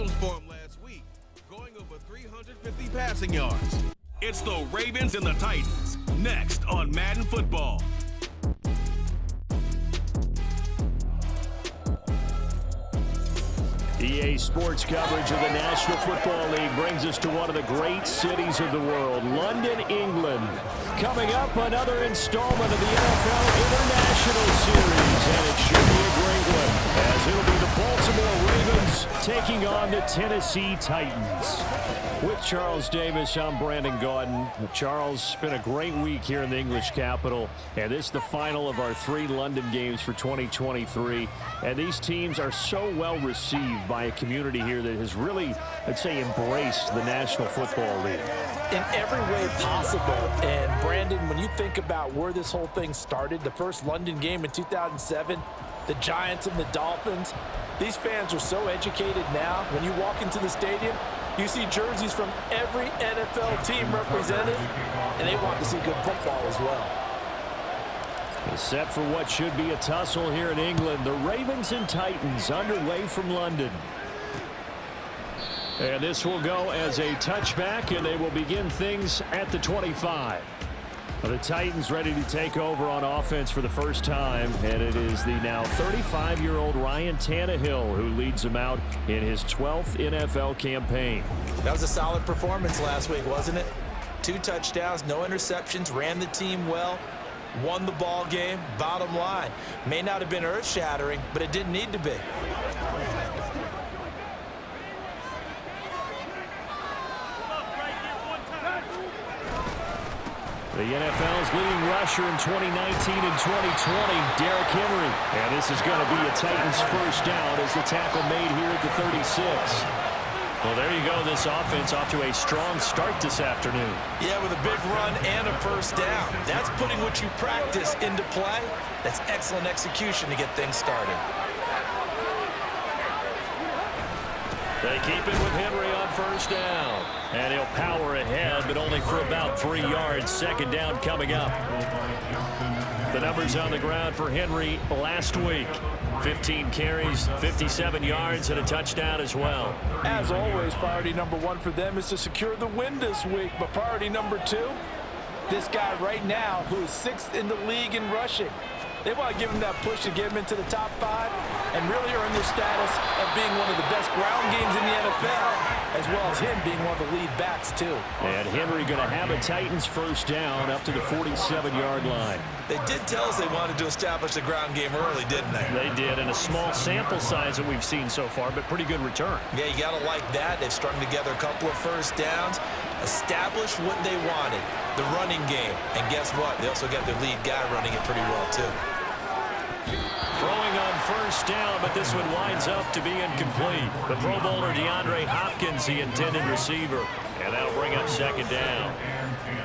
news for him last week, going over 350 passing yards. It's the Ravens and the Titans, next on Madden Football. EA Sports coverage of the National Football League brings us to one of the great cities of the world, London, England. Coming up, another installment of the NFL International Series, and it should be a great one, as it'll be the Baltimore Ravens taking on the Tennessee Titans. With Charles Davis, I'm Brandon Gaudin. Charles, it's been a great week here in the English capital, and this is the final of our 3 London games for 2023. And these teams are so well received by a community here that has really, let's say, embraced the National Football League. In every way possible. And Brandon, when you think about where this whole thing started, the first London game in 2007, the Giants and the Dolphins, these fans are so educated now. When you walk into the stadium, you see jerseys from every NFL team represented, and they want to see good football as well. Set for what should be a tussle here in England, the Ravens and Titans underway from London. And this will go as a touchback, and they will begin things at the 25. The Titans ready to take over on offense for the first time, and it is the now 35-year-old Ryan Tannehill who leads them out in his 12th NFL campaign. That was a solid performance last week, wasn't it? 2 touchdowns, no interceptions, ran the team well, won the ball game. Bottom line, may not have been earth-shattering, but it didn't need to be. The NFL's leading rusher in 2019 and 2020, Derrick Henry. And this is going to be a Titans first down as the tackle made here at the 36. Well, there you go. This offense off to a strong start this afternoon. Yeah, with a big run and a first down. That's putting what you practice into play. That's excellent execution to get things started. They keep it with Henry on first down. And he'll power ahead, but only for about 3 yards. Second down coming up. The numbers on the ground for Henry last week. 15 carries, 57 yards, and a touchdown as well. As always, priority number 1 for them is to secure the win this week. But priority number 2, this guy right now who is 6th in the league in rushing. They want to give him that push to get him into the top 5 and really earn their status of being one of the best ground games in the NFL, as well as him being one of the lead backs, too. And Henry going to have a Titans first down up to the 47-yard line. They did tell us they wanted to establish the ground game early, didn't they? They did, and a small sample size that we've seen so far, but pretty good return. Yeah, you got to like that. They've strung together a couple of first downs, established what they wanted, the running game. And guess what? They also got their lead guy running it pretty well, too. Throwing on first down, but this one winds up to be incomplete. The Pro Bowler DeAndre Hopkins, the intended receiver, and that'll bring up second down.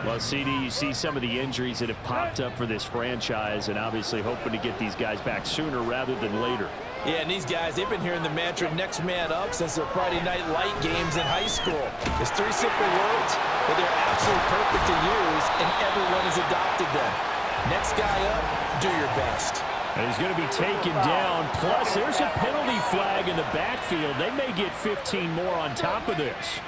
Well, CD, you see some of the injuries that have popped up for this franchise, and obviously hoping to get these guys back sooner rather than later. Yeah, and these guys, they've been hearing the mantra next man up since their Friday night light games in high school. It's 3 simple words, but they're absolutely perfect to use, and everyone has adopted them. Next guy up, do your best. And he's going to be taken down. Plus, there's a penalty flag in the backfield. They may get 15 more on top of this.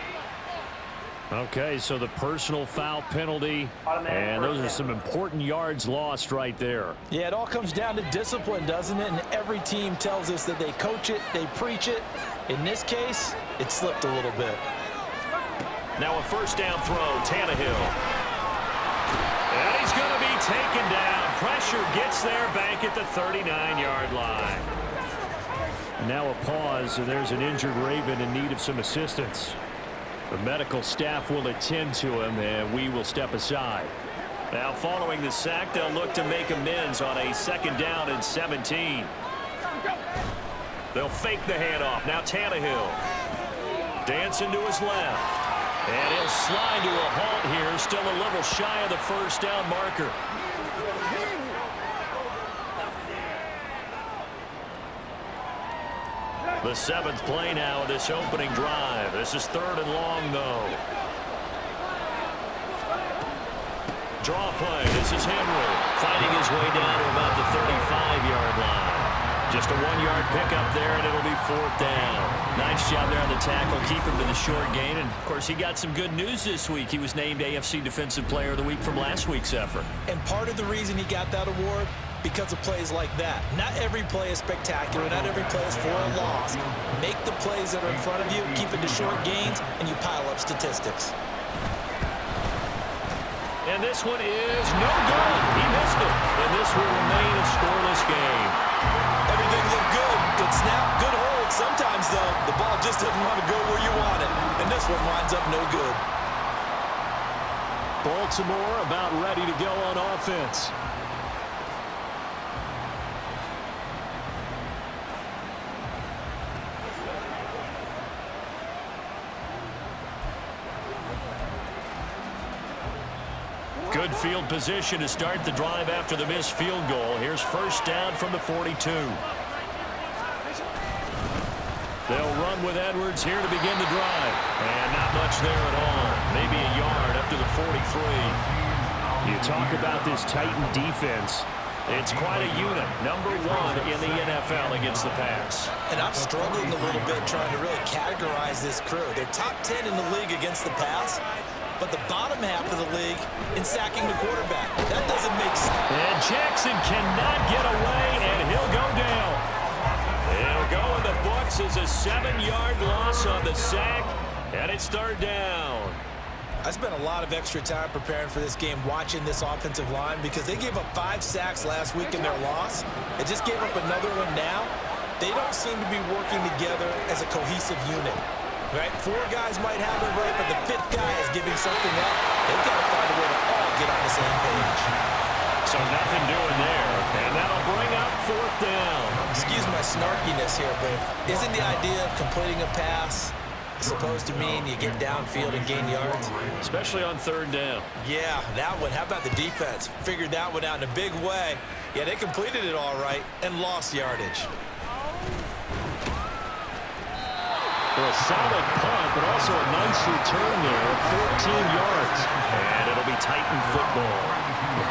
Okay, so the personal foul penalty, and those are some important yards lost right there. Yeah, it all comes down to discipline, doesn't it? And every team tells us that they coach it, they preach it. In this case, it slipped a little bit. Now a first down throw, Tannehill. And he's going to be taken down. Pressure gets there back at the 39-yard line. Now a pause, and there's an injured Raven in need of some assistance. The medical staff will attend to him, and we will step aside. Now following the sack, they'll look to make amends on a second down and 17. They'll fake the handoff. Now Tannehill. Dancing to his left. And he'll slide to a halt here. Still a little shy of the first down marker. The 7th play now of this opening drive. This is 3rd and long, though. Draw play. This is Henry fighting his way down to about the 35-yard line. Just a 1-yard pickup there, and it'll be 4th down. Nice job there on the tackle, keep him to the short gain. And, of course, he got some good news this week. He was named AFC Defensive Player of the Week from last week's effort. And part of the reason he got that award, because of plays like that. Not every play is spectacular. Not every play is for a loss. Make the plays that are in front of you, keep it to short gains, and you pile up statistics. And this one is no good. He missed it. And this will remain a scoreless game. Everything looked good. Good snap, good hold. Sometimes, though, the ball just doesn't want to go where you want it. And this one winds up no good. Baltimore about ready to go on offense. Good field position to start the drive after the missed field goal. Here's 1st down from the 42. They'll run with Edwards here to begin the drive. And not much there at all. Maybe a yard up to the 43. You talk about this Titan defense. It's quite a unit. Number 1 in the NFL against the pass. And I'm struggling a little bit trying to really categorize this crew. They're top 10 in the league against the pass, but the bottom half of the league in sacking the quarterback. That doesn't make sense. And Jackson cannot get away, and he'll go down. It'll go in the books as a 7-yard loss on the sack, and it's 3rd down. I spent a lot of extra time preparing for this game watching this offensive line because they gave up 5 sacks last week in their loss. They just gave up another one now. They don't seem to be working together as a cohesive unit. Right? 4 guys might have it right, but the 5th guy is giving something up. They've got to find a way to all get on the same page. So nothing doing there, and that'll bring up 4th down. Excuse my snarkiness here, but isn't the idea of completing a pass supposed to mean you get downfield and gain yards? Especially on 3rd down. Yeah, that one. How about the defense? Figured that one out in a big way. Yeah, they completed it all right and lost yardage. Well, a solid punt, but also a nice return there, 14 yards. And it'll be Titan football.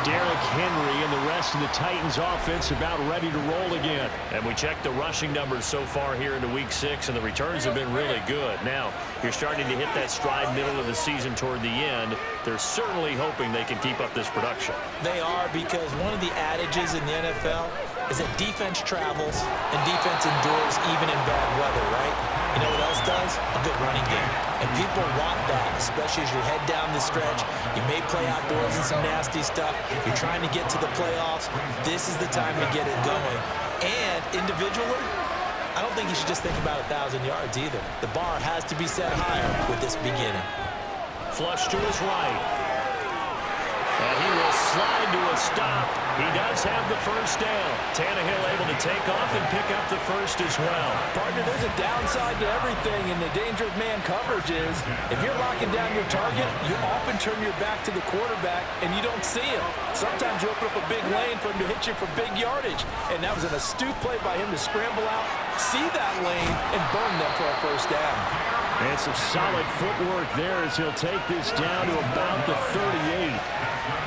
Derrick Henry and the rest of the Titans offense about ready to roll again. And we checked the rushing numbers so far here into Week 6, and the returns have been really good. Now, you're starting to hit that stride middle of the season toward the end. They're certainly hoping they can keep up this production. They are, because one of the adages in the NFL is that defense travels and defense endures even in bad weather, right? You know what else does? A good running game. And people want that, especially as you head down the stretch. You may play outdoors in some nasty stuff. You're trying to get to the playoffs. This is the time to get it going. And individually, I don't think you should just think about 1,000 yards either. The bar has to be set higher with this beginning. Flush to his right. And he will slide to a stop. He does have the 1st down. Tannehill able to take off and pick up the 1st as well. Partner, there's a downside to everything, and the danger of man coverage is if you're locking down your target, you often turn your back to the quarterback, and you don't see him. Sometimes you open up a big lane for him to hit you for big yardage, and that was an astute play by him to scramble out, see that lane, and burn them for a 1st down. And some solid footwork there as he'll take this down to about the 38.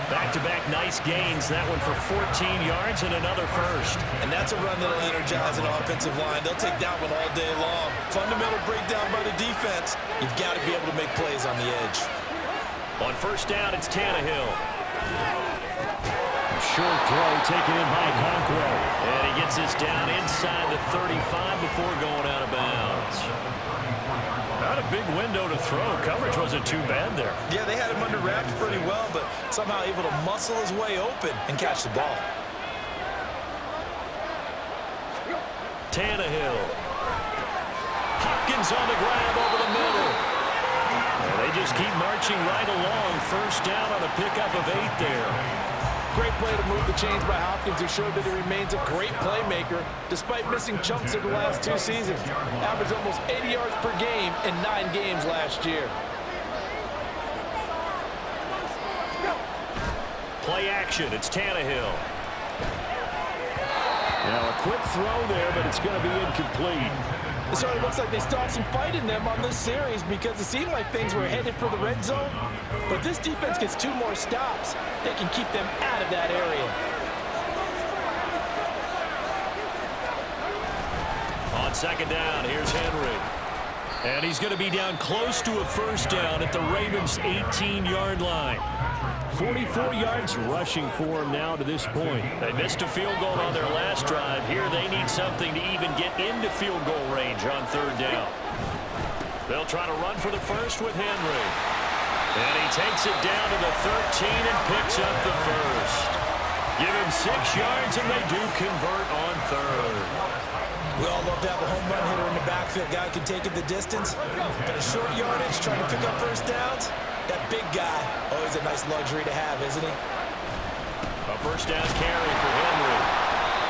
Back-to-back nice gains. That one for 14 yards and another 1st. And that's a run that'll energize an offensive line. They'll take that one all day long. Fundamental breakdown by the defense. You've got to be able to make plays on the edge. On 1st down, it's Tannehill. Short throw taken in by Conquo. And he gets this down inside the 35 before going out of bounds. Not a big window to throw. Coverage wasn't too bad there. Yeah, they had him under wraps pretty well, but somehow able to muscle his way open and catch the ball. Tannehill. Hopkins on the grab over the middle. And they just keep marching right along. 1st down on a pickup of 8 there. Great play to move the chains by Hopkins, who showed that he remains a great playmaker despite missing chunks of the last 2 seasons. Averaged almost 80 yards per game in 9 games last year. Play action. It's Tannehill. Now a quick throw there, but it's going to be incomplete. It certainly looks like they still have some fight in them on this series because it seemed like things were headed for the red zone. But this defense gets 2 more stops. They can keep them out of that area. second down, here's Henry. And he's going to be down close to a first down at the Ravens' 18-yard line. 44 yards rushing for him now to this point. They missed a field goal on their last drive. Here they need something to even get into field goal range on third down. They'll try to run for the first with Henry. And he takes it down to the 13 and picks up the first. Give him 6 yards, and they do convert on third. We all love to have a home run hitter in the backfield. Guy can take it the distance. But a short yardage, trying to pick up first downs, that big guy, always a nice luxury to have, isn't he? A first down carry for Henry.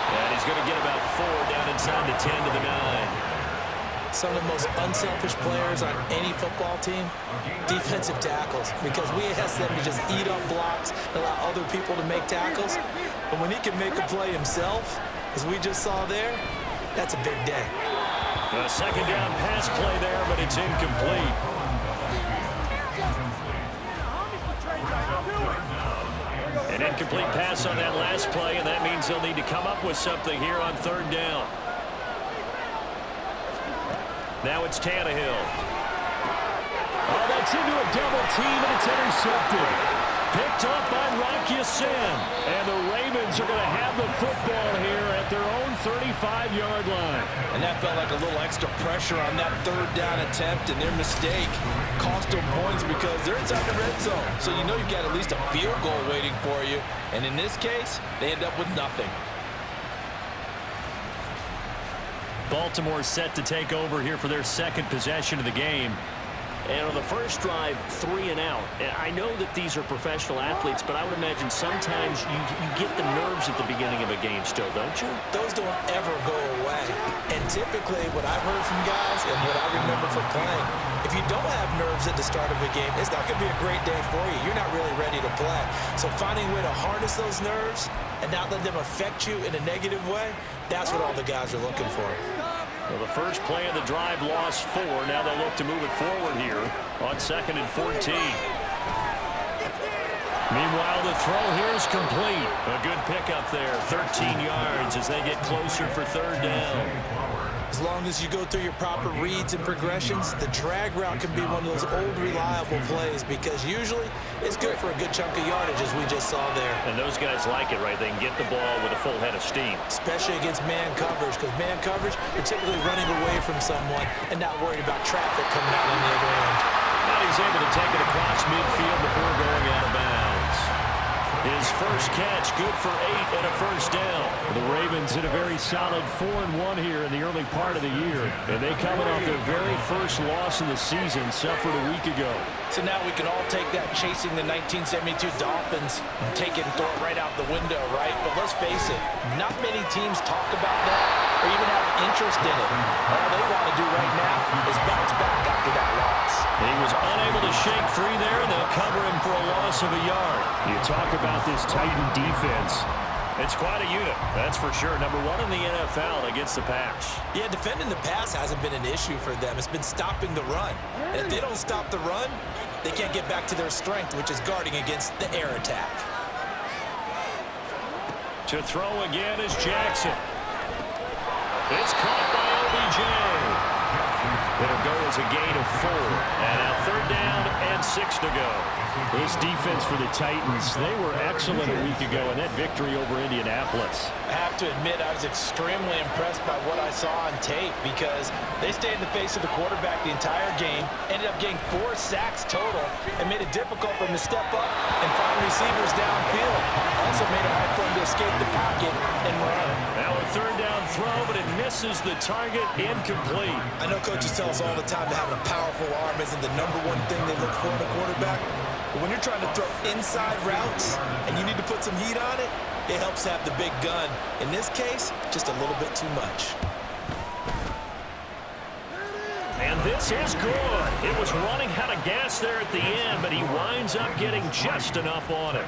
And he's going to get about 4 down inside the 10 to the 9. Some of the most unselfish players on any football team, defensive tackles, because we ask them to just eat up blocks and allow other people to make tackles. But when he can make a play himself, as we just saw there, that's a big day. A second down pass play there, but it's incomplete. An incomplete pass on that last play, and that means they'll need to come up with something here on third down. Now it's Tannehill. Oh, that's into a double team, and it's intercepted. Picked up by Rock Ya-Sin. And the Ravens are going to have the football here at their own 35-yard line. And that felt like a little extra pressure on that third down attempt, and their mistake cost them points because they're inside the red zone. So you know you've got at least a field goal waiting for you. And in this case, they end up with nothing. Baltimore set to take over here for their second possession of the game. And on the first drive, 3 and out. And I know that these are professional athletes, but I would imagine sometimes you get the nerves at the beginning of a game still, don't you? Those don't ever go away. And typically, what I've heard from guys and what I remember from playing, if you don't have nerves at the start of a game, it's not going to be a great day for you. You're not really ready to play. So finding a way to harness those nerves and not let them affect you in a negative way, that's what all the guys are looking for. Well, the first play of the drive lost 4. Now they'll look to move it forward here on 2nd and 14. Meanwhile, the throw here is complete. A good pickup there, 13 yards as they get closer for third down. As long as you go through your proper reads and progressions, the drag route can be one of those old reliable plays because usually it's good for a good chunk of yardage as we just saw there. And those guys like it, right? They can get the ball with a full head of steam. Especially against man coverage because man coverage, you're typically running away from someone and not worried about traffic coming out on the other end. Now he's able to take it across midfield before going out of bounds. His first catch, good for 8 and a first down. The Ravens in a very solid 4-1 here in the early part of the year. And they coming off their very first loss of the season, suffered a week ago. So now we can all take that chasing the 1972 Dolphins and take it and throw it right out the window, right? But let's face it, not many teams talk about that or even have interest in it. All they want to do right now is bounce back after that loss. He was unable to shake free there, and they'll cover him for a loss of a yard. You talk about this Titan defense. It's quite a unit, that's for sure. Number 1 in the NFL against the pass. Yeah, defending the pass hasn't been an issue for them. It's been stopping the run. And if they don't stop the run, they can't get back to their strength, which is guarding against the air attack. To throw again is Jackson. It's caught by OBJ. It'll go as a gain of 4. And now third down and 6 to go. This defense for the Titans, they were excellent a week ago in that victory over Indianapolis. I have to admit, I was extremely impressed by what I saw on tape because they stayed in the face of the quarterback the entire game, ended up getting 4 sacks total, and made it difficult for him to step up and find receivers downfield. Also made it hard for him to escape the pocket and run. Now a third down throw, but it misses the target, incomplete. I know coaches tell us all the time that having a powerful arm isn't the #1 thing they look for in a quarterback. But when you're trying to throw inside routes and you need to put some heat on it, it helps have the big gun. In this case, just a little bit too much. And this is good. It was running out of gas there at the end, but he winds up getting just enough on it.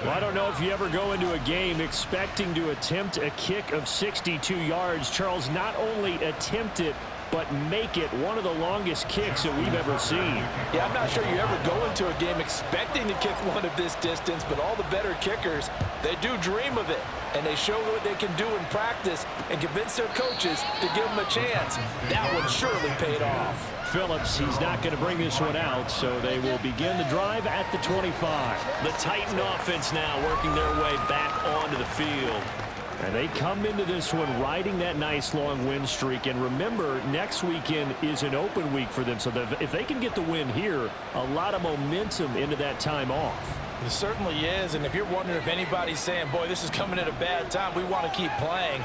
Well, I don't know if you ever go into a game expecting to attempt a kick of 62 yards. Charles not only attempt it, but make it one of the longest kicks that we've ever seen. Yeah, I'm not sure you ever go into a game expecting to kick one of this distance, but all the better kickers, they do dream of it, and they show what they can do in practice and convince their coaches to give them a chance. That one surely paid off. Phillips, he's not going to bring this one out, so they will begin the drive at the 25. The Titan offense now working their way back onto the field. And they come into this one riding that nice long win streak. And remember, next weekend is an open week for them. So if they can get the win here, a lot of momentum into that time off. It certainly is. And if you're wondering if anybody's saying, boy, this is coming at a bad time, we want to keep playing,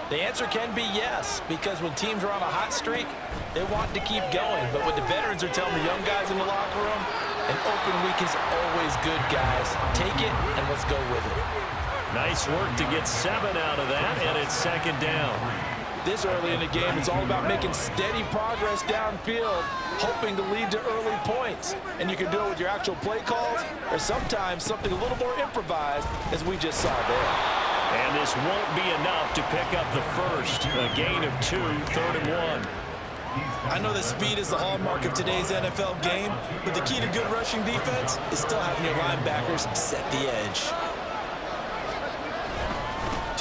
the answer can be yes. Because when teams are on a hot streak, they want to keep going. But what the veterans are telling the young guys in the locker room, an open week is always good, guys. Take it and let's go with it. Nice work to get 7 out of that, and it's second down. This early in the game, it's all about making steady progress downfield, hoping to lead to early points. And you can do it with your actual play calls, or sometimes something a little more improvised, as we just saw there. And this won't be enough to pick up the first. A gain of 2, 3rd and 1. I know that speed is the hallmark of today's NFL game, but the key to good rushing defense is still having your linebackers set the edge.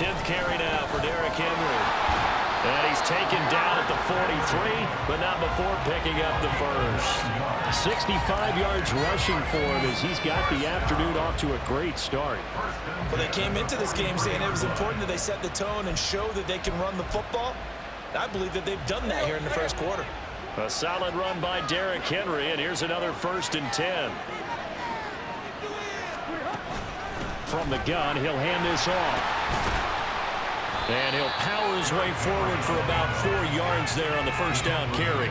10th carry now for Derrick Henry. And he's taken down at the 43, but not before picking up the first. 65 yards rushing for him as he's got the afternoon off to a great start. Well, they came into this game saying it was important that they set the tone and show that they can run the football. I believe that they've done that here in the first quarter. A solid run by Derrick Henry, and here's another 1st and 10. From the gun, he'll hand this off. And he'll power his way forward for about 4 yards there on the first down carry.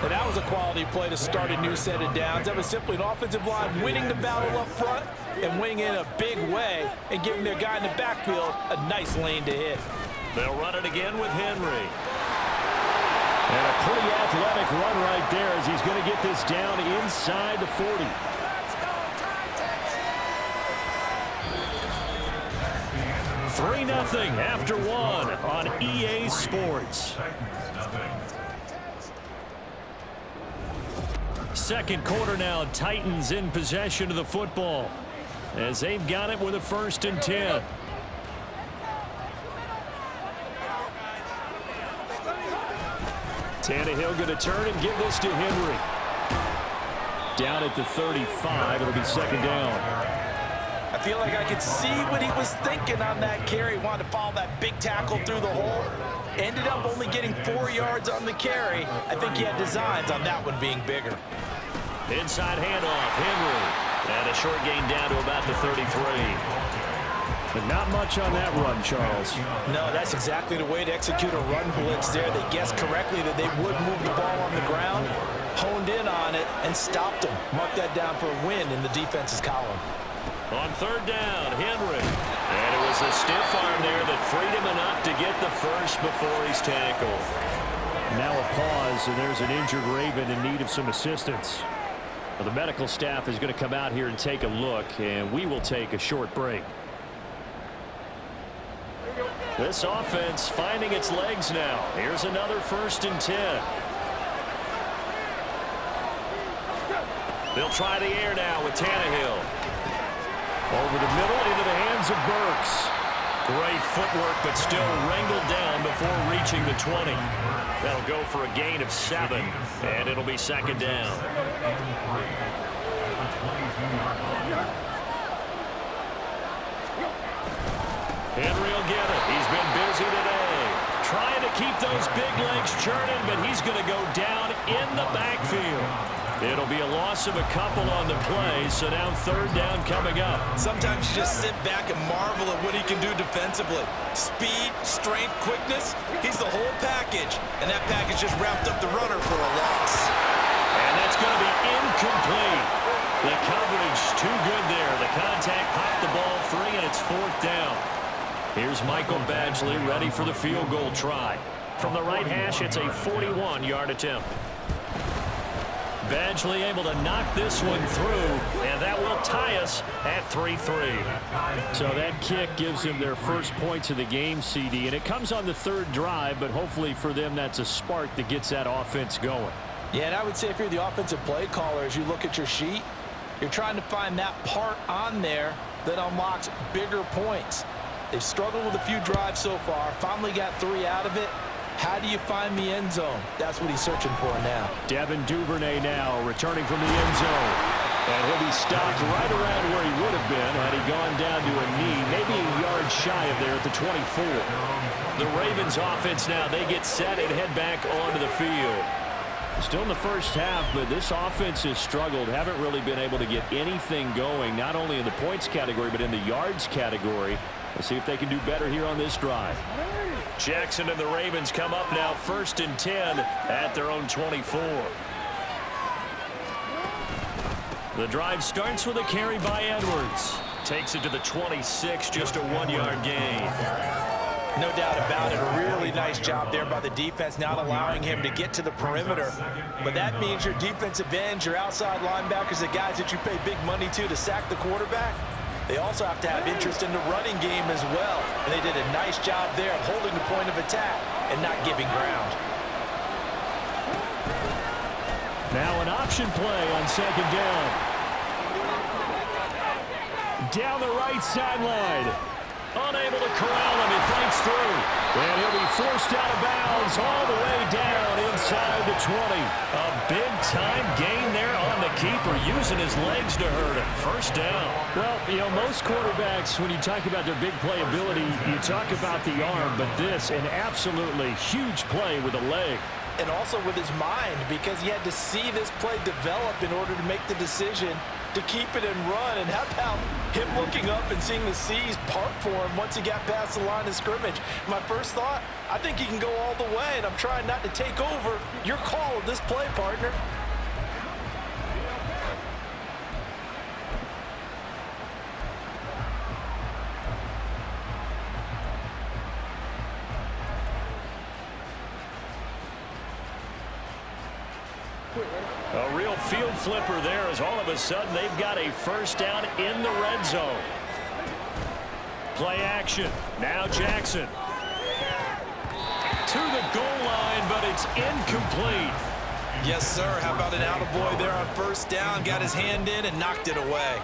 And that was a quality play to start a new set of downs. That was simply an offensive line winning the battle up front and winning in a big way and giving their guy in the backfield a nice lane to hit. They'll run it again with Henry. And a pretty athletic run right there as he's going to get this down inside the 40. Three 0 after 1 on EA Sports. Second quarter now, Titans in possession of the football as they've got it with a 1st and 10. Tannehill going to turn and give this to Henry. Down at the 35, it'll be 2nd down. I feel like I could see what he was thinking on that carry. Wanted to follow that big tackle through the hole. Ended up only getting 4 yards on the carry. I think he had designs on that one being bigger. Inside handoff, Henry. And a short gain down to about the 33. But not much on that run, Charles. No, that's exactly the way to execute a run blitz there. They guessed correctly that they would move the ball on the ground, honed in on it, and stopped them. Mark that down for a win in the defense's column. On 3rd down, Henry. And it was a stiff arm there that freed him enough to get the first before he's tackled. Now a pause, and there's an injured Raven in need of some assistance. Well, the medical staff is going to come out here and take a look, and we will take a short break. This offense finding its legs now. Here's another 1st and 10. They'll try the air now with Tannehill. Over the middle into the hands of Burks. Great footwork, but still wrangled down before reaching the 20. That'll go for a gain of 7, and it'll be 2nd down. Henry will get it. He's been busy today. Trying to keep those big legs churning, but he's going to go down in the backfield. It'll be a loss of a couple on the play, so now 3rd down coming up. Sometimes you just sit back and marvel at what he can do defensively. Speed, strength, quickness, he's the whole package. And that package just wrapped up the runner for a loss. And that's going to be incomplete. The coverage too good there. The contact popped the ball free, and it's 4th down. Here's Michael Badgley ready for the field goal try. From the right hash, it's a 41-yard attempt. Eventually able to knock this one through, and that will tie us at 3-3. So that kick gives them their first points of the game, CD, and it comes on the third drive, but hopefully for them that's a spark that gets that offense going. Yeah, and I would say if you're the offensive play caller, as you look at your sheet, you're trying to find that part on there that unlocks bigger points. They've struggled with a few drives so far, finally got 3 out of it. How do you find the end zone? That's what he's searching for now. Devin Duvernay now returning from the end zone. And he'll be stopped right around where he would have been had he gone down to a knee, maybe a yard shy of there at the 24. The Ravens offense now, they get set and head back onto the field. Still in the first half, but this offense has struggled. Haven't really been able to get anything going, not only in the points category, but in the yards category. Let's see if they can do better here on this drive. Jackson and the Ravens come up now 1st and 10 at their own 24. The drive starts with a carry by Edwards. Takes it to the 26, just a 1-yard gain. No doubt about it. A really nice job there by the defense, not allowing him to get to the perimeter. But that means your defensive ends, your outside linebackers, the guys that you pay big money to sack the quarterback, they also have to have interest in the running game as well. And they did a nice job there of holding the point of attack and not giving ground. Now an option play on 2nd down. Down the right sideline. Unable to corral him. He fights through. And he'll be forced out of bounds all the way down inside the 20. A big-time gain there on the keeper, using his legs to hurt him. 1st down. Well, you know, most quarterbacks, when you talk about their big playability, you talk about the arm, but this, an absolutely huge play with a leg. And also with his mind, because he had to see this play develop in order to make the decision to keep it and run. And how about him looking up and seeing the seas part for him once he got past the line of scrimmage? My first thought, I think he can go all the way, and I'm trying not to take over. Your call of this play, partner. A real field flipper there, as all of a sudden they've got a 1st down in the red zone. Play action. Now Jackson. To the goal line, but it's incomplete. Yes, sir. How about an attaboy there on 1st down? Got his hand in and knocked it away.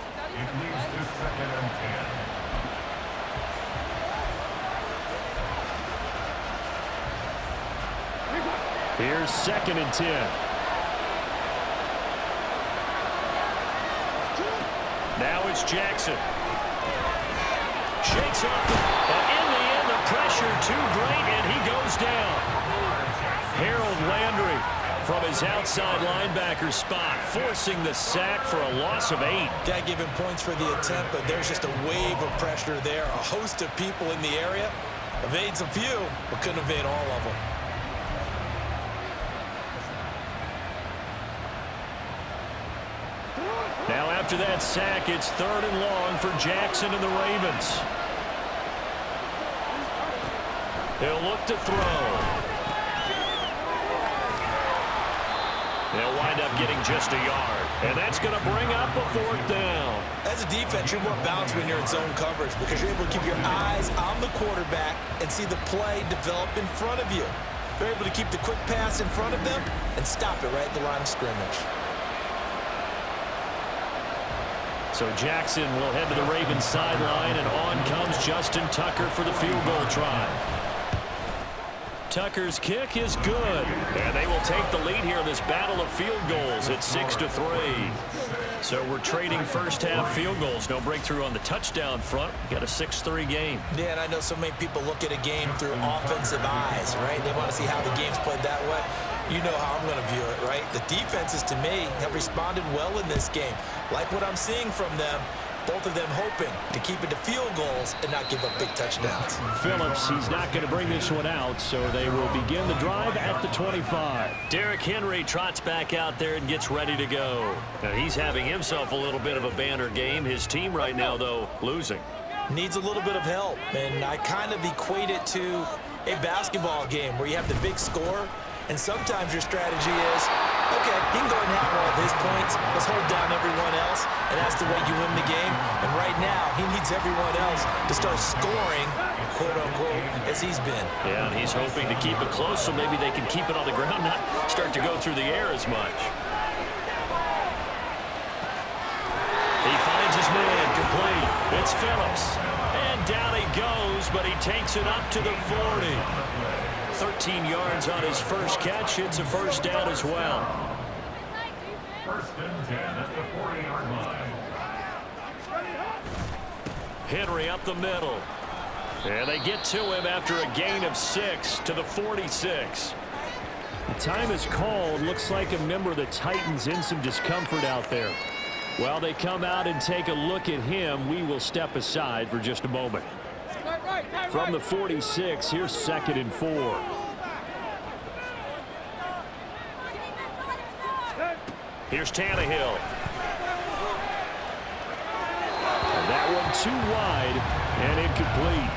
Here's 2nd and 10. Now it's Jackson. Shakes off, but in the end, the pressure too great, and he goes down. Harold Landry from his outside linebacker spot, forcing the sack for a loss of 8. Got to give him points for the attempt, but there's just a wave of pressure there. A host of people in the area. Evades a few, but couldn't evade all of them. Now after that sack, it's 3rd and long for Jackson and the Ravens. He'll look to throw. They'll wind up getting just a yard, and that's going to bring up a 4th down. As a defense, you're more balanced when you're in zone coverage because you're able to keep your eyes on the quarterback and see the play develop in front of you. They're able to keep the quick pass in front of them and stop it right at the line of scrimmage. So Jackson will head to the Ravens sideline, and on comes Justin Tucker for the field goal try. Tucker's kick is good, and they will take the lead here in this battle of field goals at 6-3. So we're trading first half field goals. No breakthrough on the touchdown front. Got a 6-3 game. Yeah, and I know so many people look at a game through offensive eyes, right? They want to see how the game's played that way. You know how I'm going to view it, right? The defenses, to me, have responded well in this game. Like what I'm seeing from them, both of them hoping to keep it to field goals and not give up big touchdowns. Phillips, he's not going to bring this one out, so they will begin the drive at the 25. Derrick Henry trots back out there and gets ready to go. Now he's having himself a little bit of a banner game. His team right now, though, losing. Needs a little bit of help, and I kind of equate it to a basketball game where you have the big score, and sometimes your strategy is, okay, he can go and have all of defense. Let's hold down everyone else, and that's the way you win the game. And right now, he needs everyone else to start scoring, quote-unquote, as he's been. Yeah, and he's hoping to keep it close so maybe they can keep it on the ground, not start to go through the air as much. He finds his man complete. It's Phillips. And down he goes, but he takes it up to the 40. 13 yards on his first catch. It's a first down as well. First and 10 at the 40-yard line. Henry up the middle. And they get to him after a gain of 6 to the 46. The time is called. Looks like a member of the Titans in some discomfort out there. While they come out and take a look at him, we will step aside for just a moment. From the 46, here's 2nd and 4. Here's Tannehill. And that one too wide and incomplete.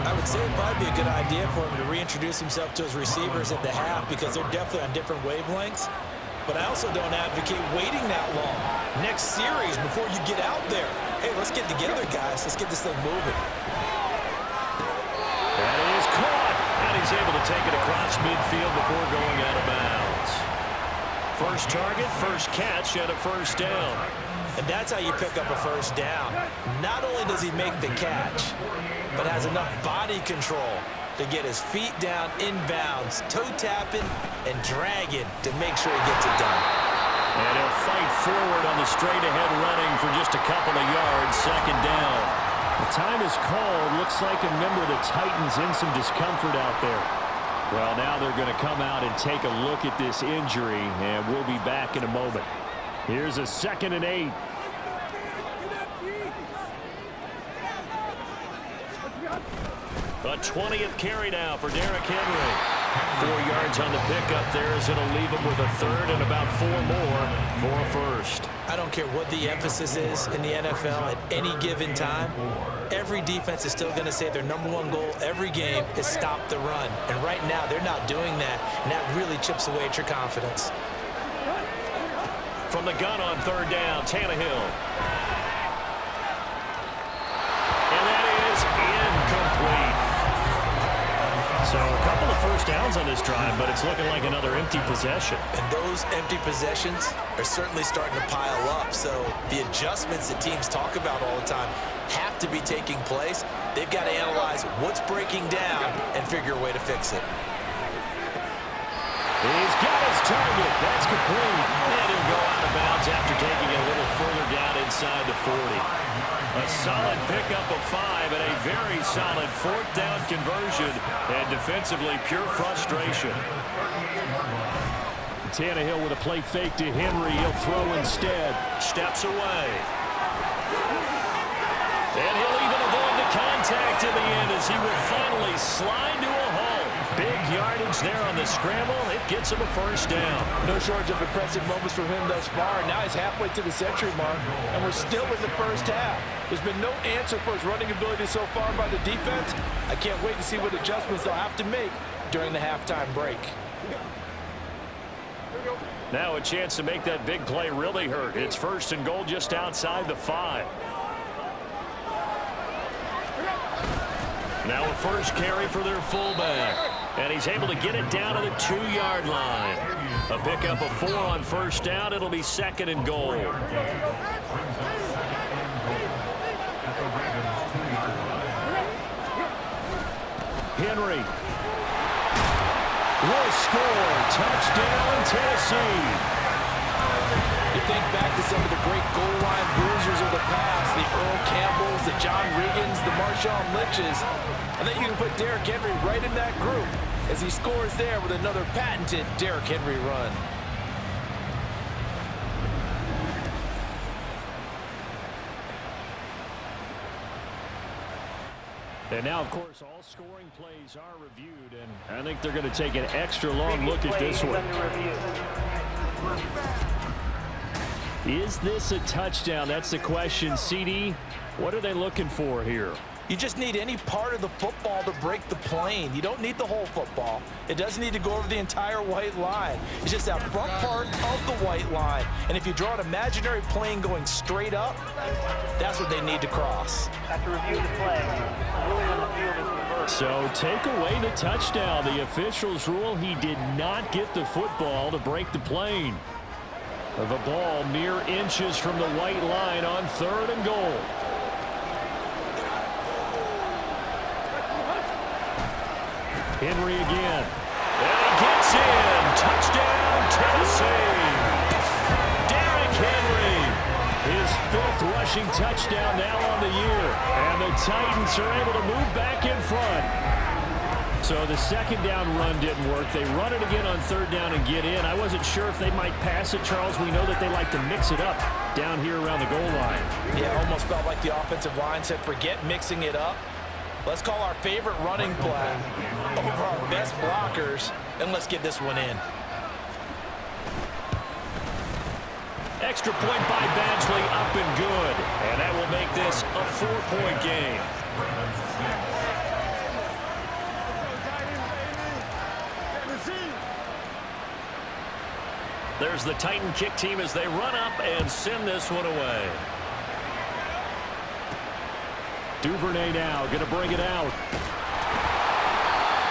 I would say it'd probably be a good idea for him to reintroduce himself to his receivers at the half because they're definitely on different wavelengths. But I also don't advocate waiting that long. Next series, before you get out there, hey, let's get together, guys. Let's get this thing moving. That is caught. And he's able to take it across midfield before going out of bounds. First target, first catch, and a first down. And that's how you pick up a first down. Not only does he make the catch, but has enough body control to get his feet down inbounds, toe tapping and dragging to make sure he gets it done. And he'll fight forward on the straight-ahead running for just a couple of yards, second down. The time is called. Looks like a member of the Titans in some discomfort out there. Well, now they're going to come out and take a look at this injury, and we'll be back in a moment. Here's a 2nd and 8. A 20th carry now for Derrick Henry. 4 yards on the pickup there as it'll leave him with a third and about 4 more for a first. I don't care what the emphasis is in the NFL at any given time. Every defense is still going to say their #1 goal every game is stop the run. And right now, they're not doing that, and that really chips away at your confidence. From the gun on third down, Tannehill. And that is incomplete. So a couple of first downs on this drive, but it's looking like another empty possession. And those empty possessions are certainly starting to pile up. So the adjustments that teams talk about all the time have to be taking place. They've got to analyze what's breaking down and figure a way to fix it. He's got his target. That's complete. And he'll go out of bounds after taking it a little further down inside the 40. A solid pickup of 5 and a very solid 4th down conversion. And defensively, pure frustration. Tannehill with a play fake to Henry. He'll throw instead. Steps away. And he'll even avoid the contact in the end as he will finally slide to a halt. Big yardage there on the scramble. It gets him a first down. No shortage of impressive moments from him thus far. Now he's halfway to the century mark, and we're still in the first half. There's been no answer for his running ability so far by the defense. I can't wait to see what adjustments they'll have to make during the halftime break. Now a chance to make that big play really hurt. It's 1st and goal just outside the 5. Now a first carry for their fullback. And he's able to get it down to the 2-yard line. A pickup of 4 on first down. It'll be 2nd and goal. Henry will score. Touchdown, Tennessee. You think back to some of the great goal line bruisers of the past, the Earl Campbells, the John Riggins, the Marshawn Lynches. I think you can put Derrick Henry right in that group as he scores there with another patented Derrick Henry run. And now, of course, all scoring plays are reviewed, and I think they're going to take an extra long look at this one. Is this a touchdown? That's the question. CD, what are they looking for here? You just need any part of the football to break the plane. You don't need the whole football. It doesn't need to go over the entire white line. It's just that front part of the white line. And if you draw an imaginary plane going straight up, that's what they need to cross. After review the play, ruling on the field is reversed. So take away the touchdown. The officials rule he did not get the football to break the plane. The ball mere inches from the white line on 3rd and goal. Henry again. And he gets in. Touchdown, Tennessee. Derrick Henry. His 5th rushing touchdown now on the year. And the Titans are able to move back in front. So the 2nd down run didn't work. They run it again on 3rd down and get in. I wasn't sure if they might pass it, Charles. We know that they like to mix it up down here around the goal line. Yeah, it almost felt like the offensive line said, forget mixing it up. Let's call our favorite running play over our best blockers, and let's get this one in. Extra point by Badgley, up and good. And that will make this a 4-point game. There's the Titan kick team as they run up and send this one away. Duvernay now going to bring it out.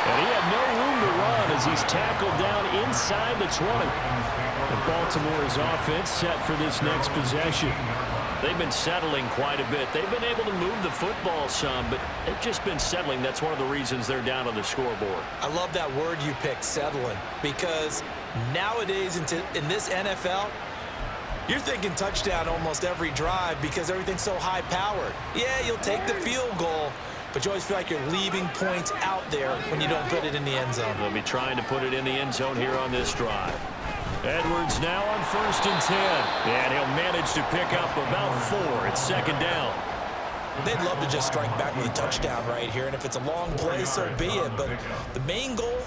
And he had no room to run as he's tackled down inside the 20. And Baltimore's offense set for this next possession. They've been settling quite a bit. They've been able to move the football some, but they've just been settling. That's one of the reasons they're down on the scoreboard. I love that word you picked, settling, because nowadays in this NFL, you're thinking touchdown almost every drive because everything's so high-powered. Yeah, you'll take the field goal, but you always feel like you're leaving points out there when you don't put it in the end zone. They'll be trying to put it in the end zone here on this drive. Edwards now on 1st and 10. And he'll manage to pick up about 4 at 2nd down. They'd love to just strike back with a touchdown right here, and if it's a long play, so be it. But the main goal,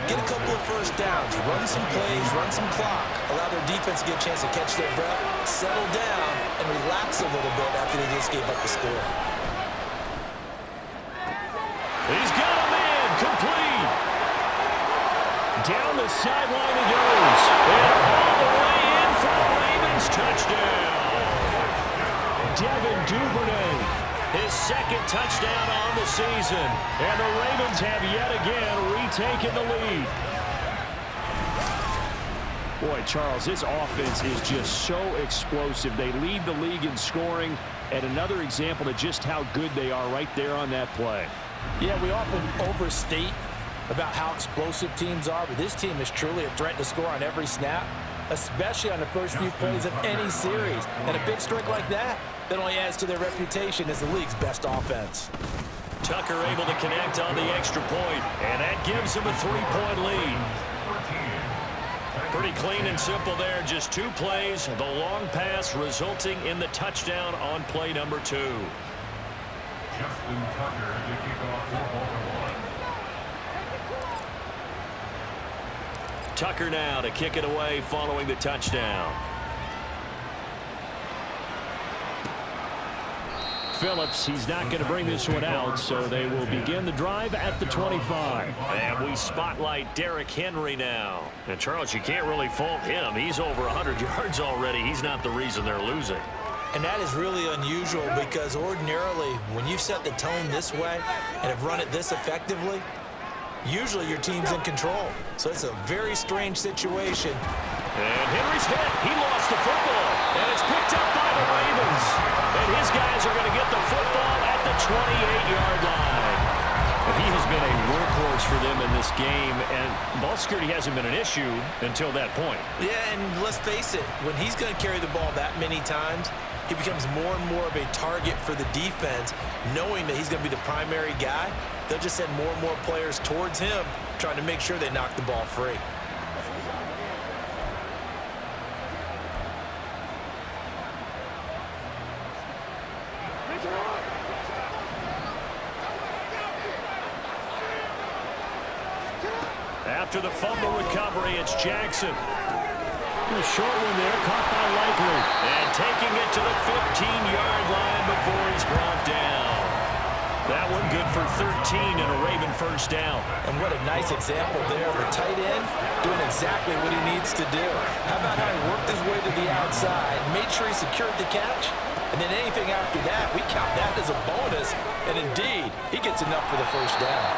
get a couple of first downs, run some plays, run some clock, allow their defense to get a chance to catch their breath, settle down, and relax a little bit after they just gave up the score. He's got him in, complete. Down the sideline he goes. And all the way in for a Ravens touchdown. Devin Duvernay. His 2nd touchdown on the season. And the Ravens have yet again retaken the lead. Boy, Charles, this offense is just so explosive. They lead the league in scoring, and another example of just how good they are right there on that play. Yeah, we often overstate about how explosive teams are, but this team is truly a threat to score on every snap, especially on the first few plays of any series. And a big streak like that only adds to their reputation as the league's best offense. Tucker able to connect on the extra point, and that gives him a 3-point lead. Pretty clean and simple there, just 2 plays. The long pass resulting in the touchdown on play number 2. Justin Tucker to kick off for Baltimore. Tucker now to kick it away following the touchdown. Phillips, he's not going to bring this one out, so they will begin the drive at the 25. And we spotlight Derrick Henry now. And Charles, you can't really fault him. He's over 100 yards already. He's not the reason they're losing. And that is really unusual because ordinarily, when you've set the tone this way and have run it this effectively, usually your team's in control. So it's a very strange situation. And Henry's hit. He lost the football. And it's picked up by the Ravens. And his guys are going to get the football at the 28-yard line. He has been a workhorse for them in this game, and ball security hasn't been an issue until that point. Yeah, and let's face it, when he's going to carry the ball that many times, he becomes more and more of a target for the defense, knowing that he's going to be the primary guy. They'll just send more and more players towards him, trying to make sure they knock the ball free. After the fumble recovery, it's Jackson. A short one there, caught by Likely. And taking it to the 15-yard line before he's brought down. That one good for 13 and a Raven first down. And what a nice example there of a tight end doing exactly what he needs to do. How about how he worked his way to the outside, made sure he secured the catch, and then anything after that, we count that as a bonus. And indeed, he gets enough for the first down.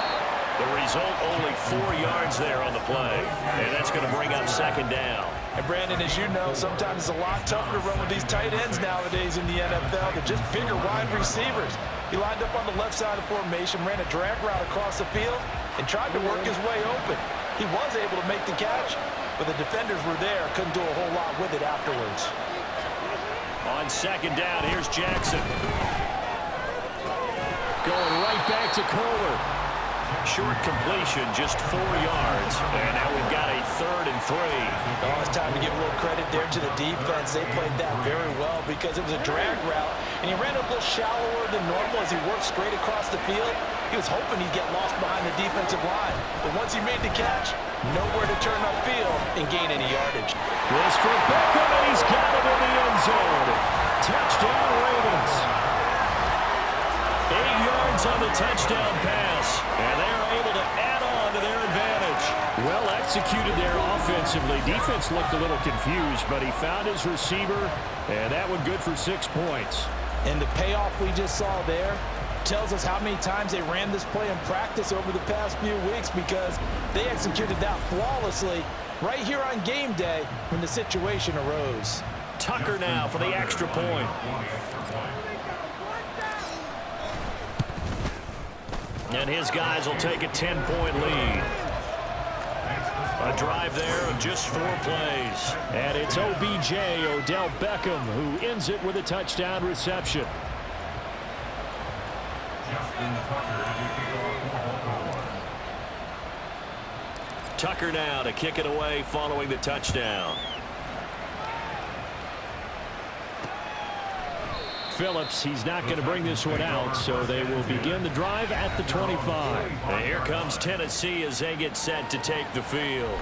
The result, only 4 yards there on the play. And that's going to bring up second down. And Brandon, as you know, sometimes it's a lot tougher to run with these tight ends nowadays in the NFL. They're just bigger wide receivers. He lined up on the left side of formation, ran a drag route across the field, and tried to work his way open. He was able to make the catch, but the defenders were there, couldn't do a whole lot with it afterwards. On second down, here's Jackson. Going right back to Kohler. Short completion, just 4 yards. And now we've got a 3rd and 3. Oh, it's time to give a little credit there to the defense. They played that very well because it was a drag route, and he ran a little shallower than normal as he worked straight across the field. He was hoping he'd get lost behind the defensive line. But once he made the catch, nowhere to turn upfield and gain any yardage. This for Beckham, and he's got it in the end zone. Touchdown, Ravens. 8 yards on the touchdown pass, and they're able to add on to their advantage. Well executed there offensively. Defense looked a little confused, but he found his receiver, and that one good for 6 points. And the payoff we just saw there tells us how many times they ran this play in practice over the past few weeks, because they executed that flawlessly right here on game day when the situation arose. Tucker now for the extra point. And his guys will take a 10-point lead. A drive there of just 4 plays. And it's OBJ, Odell Beckham, who ends it with a touchdown reception. Tucker now to kick it away following the touchdown. Phillips, he's not going to bring this one out, so they will begin the drive at the 25. And here comes Tennessee as they get set to take the field.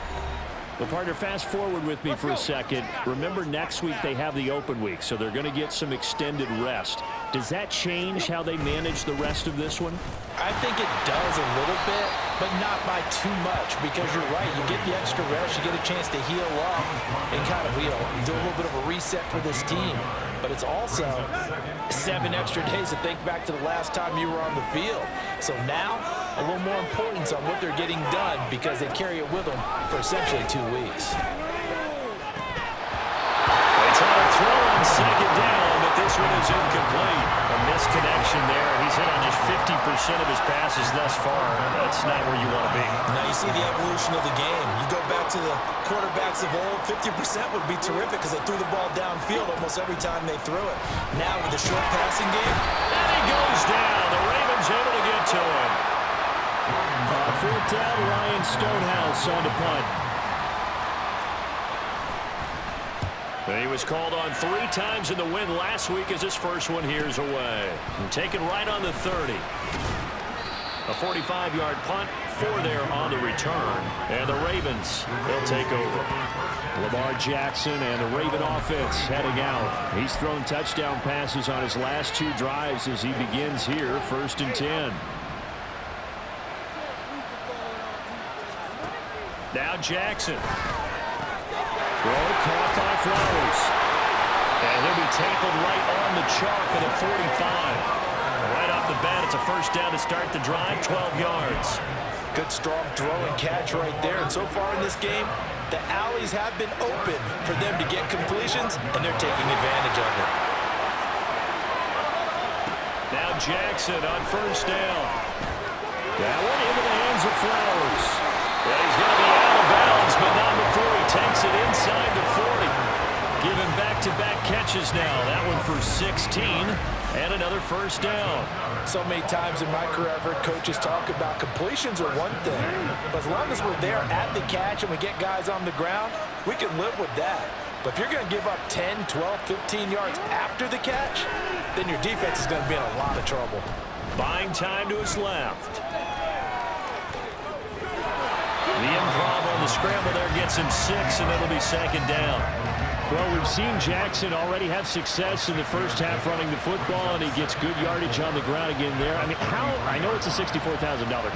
Well, partner, fast forward with me for a second. Remember, next week they have the open week, so they're going to get some extended rest. Does that change how they manage the rest of this one? I think it does a little bit, but not by too much, because you're right. You get the extra rest, you get a chance to heal up and kind of, do a little bit of a reset for this team. But it's also 7 extra days to think back to the last time you were on the field. So now, a little more importance on what they're getting done, because they carry it with them for essentially 2 weeks. They try to throw on second down, but this one is incomplete. A misconnection there. He's hit on just 50% of his passes thus far. That's not where you want to be. Now you see the evolution of the game. You go back to the quarterbacks of old, 50% would be terrific because they threw the ball downfield almost every time they threw it. Now with the short passing game, and he goes down. The Ravens able to get to him. 4th down, Ryan Stonehouse on the punt. He was called on 3 times in the win last week as his first one here's away. And taken right on the 30. A 45-yard punt, 4 there on the return. And the Ravens, they'll take over. Lamar Jackson and the Raven offense heading out. He's thrown touchdown passes on his last 2 drives as he begins here, 1st and 10. Now Jackson. Throw caught by Flowers. And he'll be tackled right on the chalk at the 45. Right off the bat, it's a first down to start the drive, 12 yards. good strong throw and catch right there. And so far in this game, the alleys have been open for them to get completions, and they're taking advantage of it. Now Jackson on first down. That one into the hands of Flowers. Well, he's going to be out of bounds, but not before he takes it inside the 40. Giving back-to-back catches now. That one for 16 and another first down. So many times in my career, I've heard coaches talk about completions are one thing, but as long as we're there at the catch and we get guys on the ground, we can live with that. But if you're going to give up 10, 12, 15 yards after the catch, then your defense is going to be in a lot of trouble. Buying time to his left. The improv on the scramble there gets him 6, and it'll be second down. Well, we've seen Jackson already have success in the first half running the football, and he gets good yardage on the ground again there. I mean, I know it's a $64,000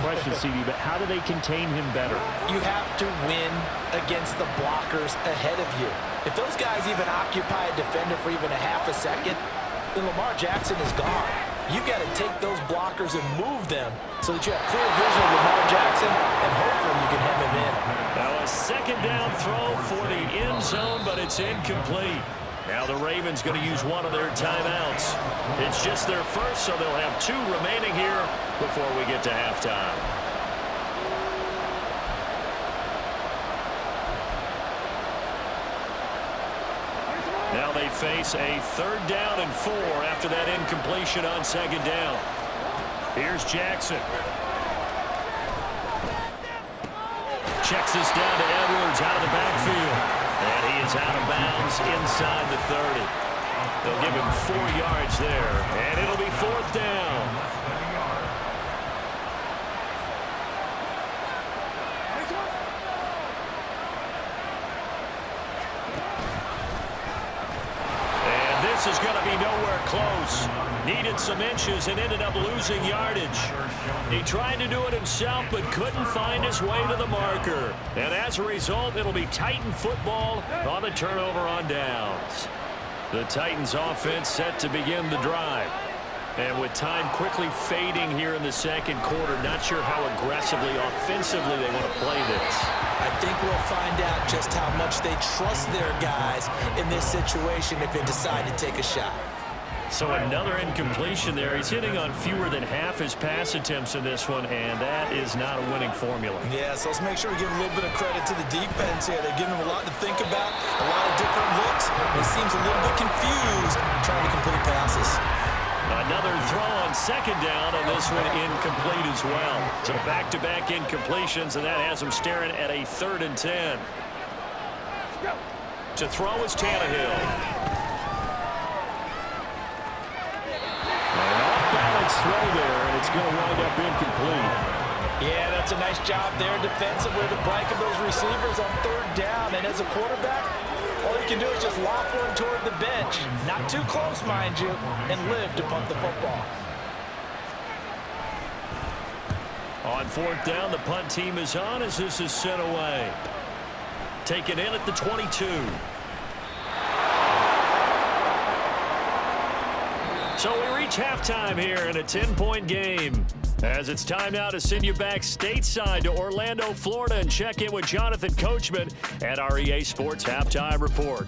question, CD, but how do they contain him better? You have to win against the blockers ahead of you. If those guys even occupy a defender for even a half a second, then Lamar Jackson is gone. You've got to take those blockers and move them so that you have clear vision of Lamar Jackson, and hopefully you can hem him in. Now a second down throw for the end zone, but it's incomplete. Now the Ravens going to use one of their timeouts. It's just their first, so they'll have 2 remaining here before we get to halftime. Now they face a 3rd down and 4 after that incompletion on 2nd down. Here's Jackson. Checks this down to Edwards out of the backfield. And he is out of bounds inside the 30. They'll give him 4 yards there. And it'll be 4th down. This is going to be nowhere close. Needed some inches and ended up losing yardage. He tried to do it himself but couldn't find his way to the marker. And as a result, it'll be Titan football on the turnover on downs. The Titans offense set to begin the drive. And with time quickly fading here in the second quarter, not sure how aggressively, offensively they want to play this. I think we'll find out just how much they trust their guys in this situation if they decide to take a shot. So another incompletion there. He's hitting on fewer than half his pass attempts in this one, and that is not a winning formula. Yeah, so let's make sure we give a little bit of credit to the defense here. They're giving them a lot to think about, a lot of different looks. He seems a little bit confused trying to complete passes. Another throw on 2nd down, and this one incomplete as well. So back-to-back incompletions, and that has him staring at a 3rd and 10. To throw is Tannehill. An off-balance throw there, and it's going to wind up incomplete. Yeah, that's a nice job there defensively to blanket those receivers on 3rd down. And as a quarterback, all you can do is just loft one toward the bench. Not too close, mind you, and live to punt the football. On 4th down, the punt team is on as this is sent away. Taken in at the 22. So we reach halftime here in a 10-point game. As it's time now to send you back stateside to Orlando, Florida, and check in with Jonathan Coachman at our EA Sports Halftime Report.